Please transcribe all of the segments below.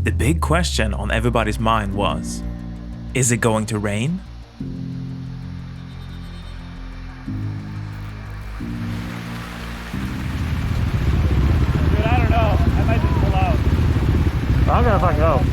The big question on everybody's mind was, is it going to rain? Dude, I don't know. I might just pull out. I'm gonna fucking go.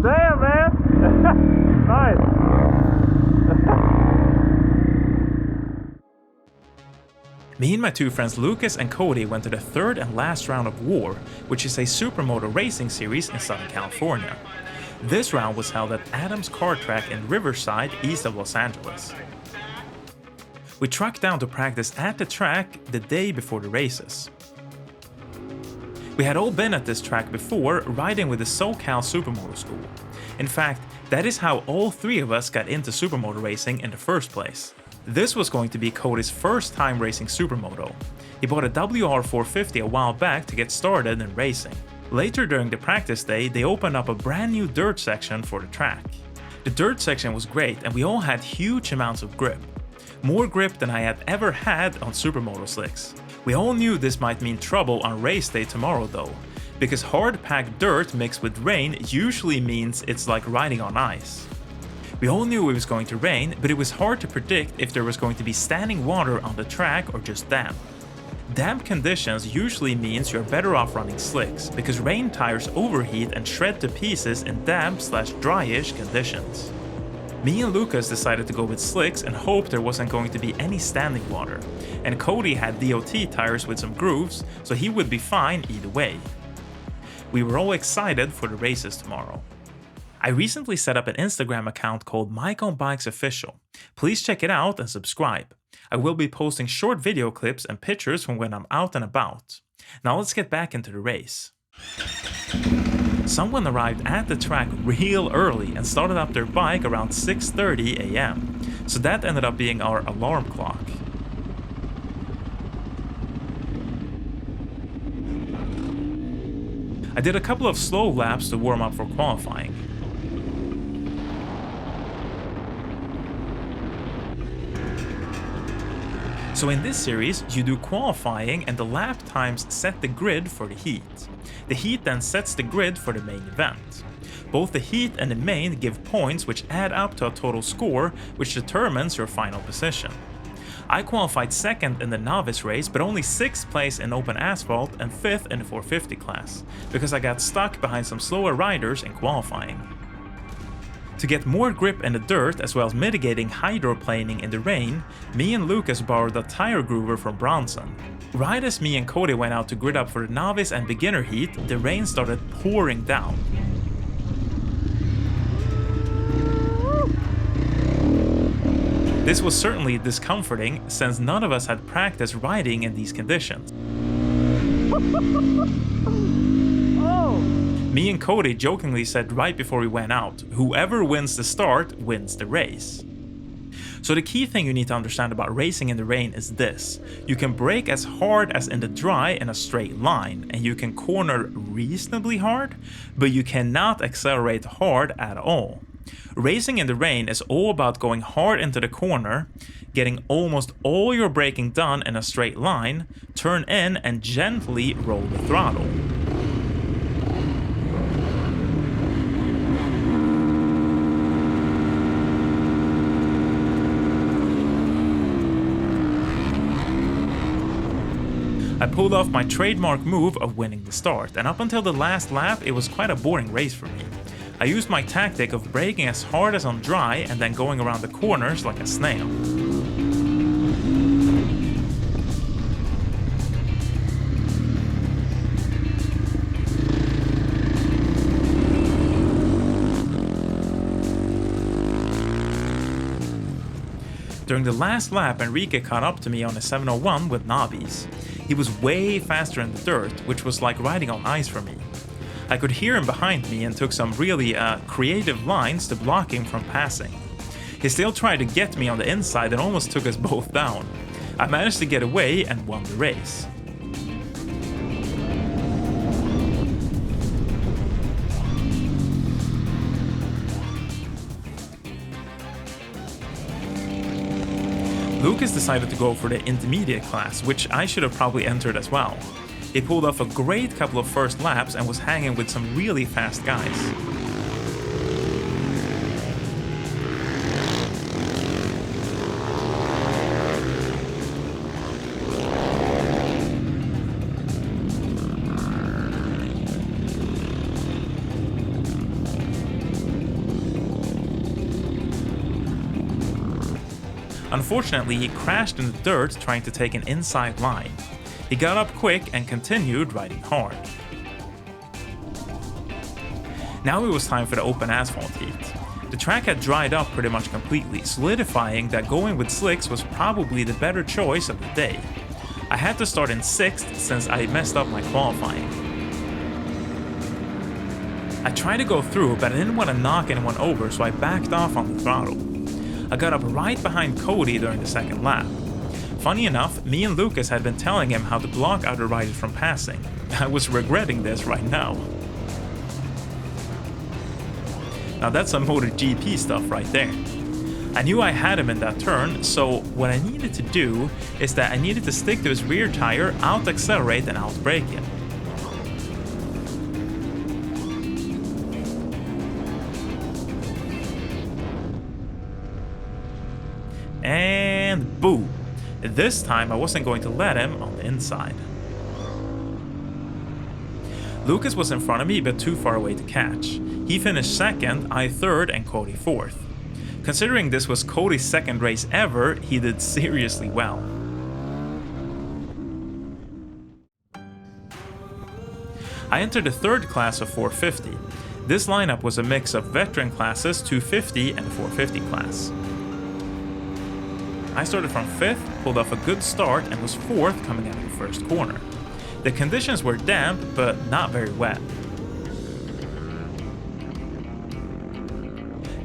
Damn, man! Nice! Me and my two friends Lucas and Cody went to the third and last round of War, which is a Supermoto Racing series in Southern California. This round was held at Adams Car Track in Riverside, east of Los Angeles. We trucked down to practice at the track the day before the races. We had all been at this track before, riding with the SoCal Supermoto School. In fact, that is how all three of us got into supermoto racing in the first place. This was going to be Cody's first time racing supermoto. He bought a WR450 a while back to get started in racing. Later during the practice day, they opened up a brand new dirt section for the track. The dirt section was great and we all had huge amounts of grip. More grip than I had ever had on supermoto slicks. We all knew this might mean trouble on race day tomorrow though, because hard-packed dirt mixed with rain usually means it's like riding on ice. We all knew it was going to rain, but it was hard to predict if there was going to be standing water on the track or just damp. Damp conditions usually means you're better off running slicks, because rain tires overheat and shred to pieces in damp/dryish conditions. Me and Lucas decided to go with slicks and hoped there wasn't going to be any standing water, and Cody had DOT tires with some grooves, so he would be fine either way. We were all excited for the races tomorrow. I recently set up an Instagram account called Mike on Bikes Official. Please check it out and subscribe. I will be posting short video clips and pictures from when I'm out and about. Now let's get back into the race. Someone arrived at the track real early and started up their bike around 6:30 a.m. So that ended up being our alarm clock. I did a couple of slow laps to warm up for qualifying. So in this series, you do qualifying and the lap times set the grid for the heat. The heat then sets the grid for the main event. Both the heat and the main give points which add up to a total score, which determines your final position. I qualified second in the novice race, but only 6th place in open asphalt and 5th in the 450 class, because I got stuck behind some slower riders in qualifying. To get more grip in the dirt as well as mitigating hydroplaning in the rain, me and Lucas borrowed a tire groover from Bronson. Right as me and Cody went out to grid up for the novice and beginner heat, the rain started pouring down. This was certainly discomforting since none of us had practiced riding in these conditions. Oh! Me and Cody jokingly said right before we went out, whoever wins the start wins the race. So the key thing you need to understand about racing in the rain is this: you can brake as hard as in the dry in a straight line, and you can corner reasonably hard, but you cannot accelerate hard at all. Racing in the rain is all about going hard into the corner, getting almost all your braking done in a straight line, turn in and gently roll the throttle. I pulled off my trademark move of winning the start, and up until the last lap it was quite a boring race for me. I used my tactic of braking as hard as on dry and then going around the corners like a snail. During the last lap, Enrique caught up to me on a 701 with Novice. He was way faster in the dirt, which was like riding on ice for me. I could hear him behind me and took some really creative lines to block him from passing. He still tried to get me on the inside and almost took us both down. I managed to get away and won the race. Lucas decided to go for the intermediate class, which I should have probably entered as well. He pulled off a great couple of first laps and was hanging with some really fast guys. Unfortunately, he crashed in the dirt trying to take an inside line. He got up quick and continued riding hard. Now it was time for the open asphalt heat. The track had dried up pretty much completely, solidifying that going with slicks was probably the better choice of the day. I had to start in 6th since I messed up my qualifying. I tried to go through, but I didn't want to knock anyone over, so I backed off on the throttle. I got up right behind Cody during the second lap. Funny enough, me and Lucas had been telling him how to block other riders from passing. I was regretting this right now. Now that's some MotoGP stuff right there. I knew I had him in that turn, so what I needed to do is that I needed to stick to his rear tire, out-accelerate and out-brake him. And boom! This time I wasn't going to let him on the inside. Lucas was in front of me but too far away to catch. He finished 2nd, I 3rd and Cody 4th. Considering this was Cody's 2nd race ever, he did seriously well. I entered the 3rd class of 450. This lineup was a mix of veteran classes, 250 and 450 class. I started from 5th, pulled off a good start and was 4th coming out of the first corner. The conditions were damp but not very wet.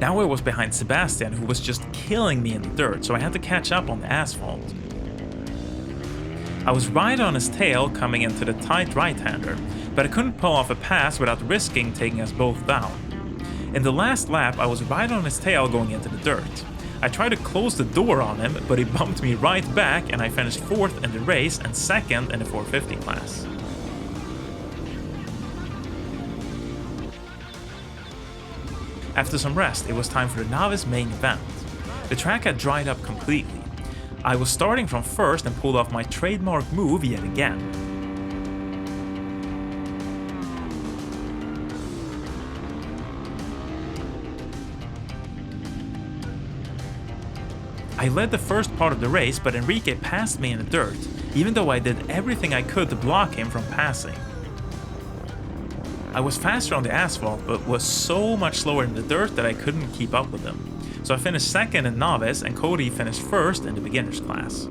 Now I was behind Sebastian, who was just killing me in the dirt, so I had to catch up on the asphalt. I was right on his tail coming into the tight right-hander, but I couldn't pull off a pass without risking taking us both down. In the last lap I was right on his tail going into the dirt. I tried to close the door on him, but he bumped me right back and I finished 4th in the race and 2nd in the 450 class. After some rest, it was time for the Novice main event. The track had dried up completely. I was starting from 1st and pulled off my trademark move yet again. I led the first part of the race, but Enrique passed me in the dirt, even though I did everything I could to block him from passing. I was faster on the asphalt, but was so much slower in the dirt that I couldn't keep up with him. So I finished 2nd in Novice and Cody finished 1st in the beginner's class.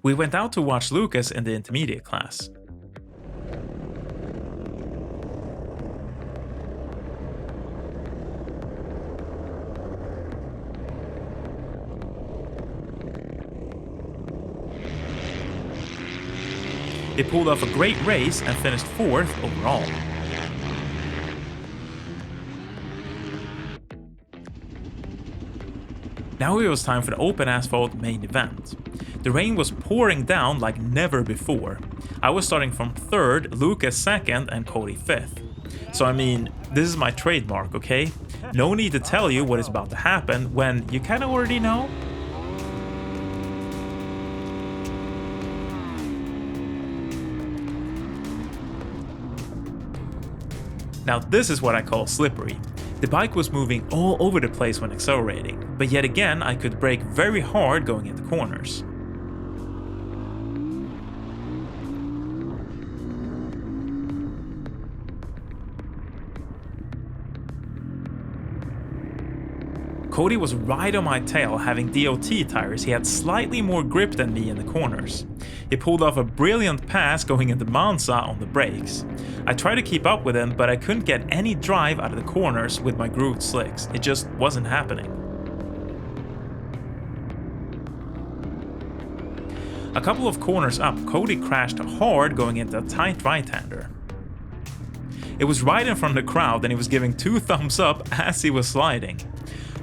We went out to watch Lucas in the intermediate class. He pulled off a great race and finished 4th overall. Now it was time for the open asphalt main event. The rain was pouring down like never before. I was starting from 3rd, Lucas 2nd and Cody 5th. So I mean, this is my trademark, okay? No need to tell you what is about to happen when you kinda already know. Now this is what I call slippery. The bike was moving all over the place when accelerating, but yet again I could brake very hard going into corners. Cody was right on my tail. Having DOT tires, he had slightly more grip than me in the corners. He pulled off a brilliant pass going into Monza on the brakes. I tried to keep up with him, but I couldn't get any drive out of the corners with my grooved slicks. It just wasn't happening. A couple of corners up, Cody crashed hard going into a tight right-hander. It was right in front of the crowd and he was giving 2 thumbs up as he was sliding.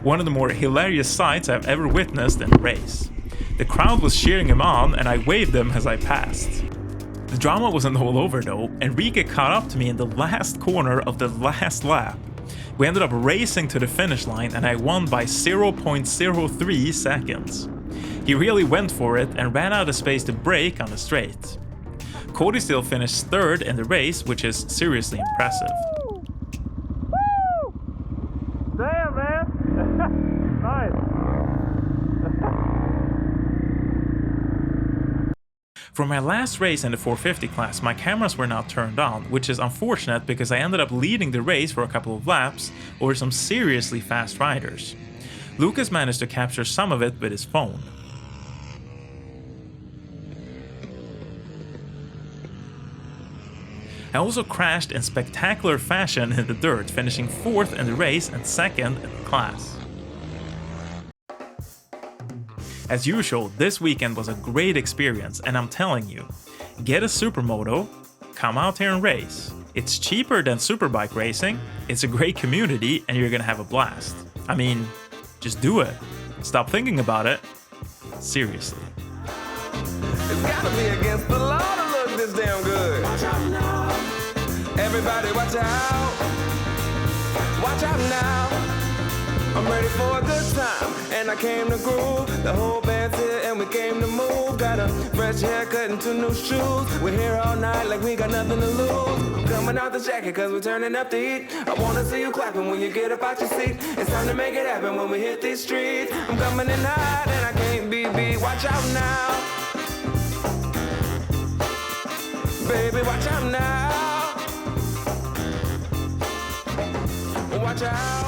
One of the more hilarious sights I've ever witnessed in a race. The crowd was cheering him on and I waved them as I passed. The drama wasn't all over though. Enrique caught up to me in the last corner of the last lap. We ended up racing to the finish line and I won by 0.03 seconds. He really went for it and ran out of space to brake on the straight. Cody still finished 3rd in the race, which is seriously impressive. Damn, man. Nice. For my last race in the 450 class, my cameras were not turned on, which is unfortunate because I ended up leading the race for a couple of laps over some seriously fast riders. Lucas managed to capture some of it with his phone. I also crashed in spectacular fashion in the dirt, finishing 4th in the race and 2nd in the class. As usual, this weekend was a great experience and I'm telling you, get a Supermoto, come out here and race. It's cheaper than superbike racing, it's a great community and you're gonna have a blast. I mean, just do it. Stop thinking about it. Seriously. It's gotta be against the law to look this damn good. Watch out now. Everybody watch out. Watch out now. I'm ready for a good time, and I came to groove. The whole band's here and we came to move. Got a fresh haircut and 2 new shoes. We're here all night like we got nothing to lose. I'm coming out the jacket cause we're turning up the heat. I wanna see you clapping when you get up out your seat. It's time to make it happen when we hit these streets. I'm coming in hot and I can't be beat. Watch out now. Baby, watch out now. Watch out.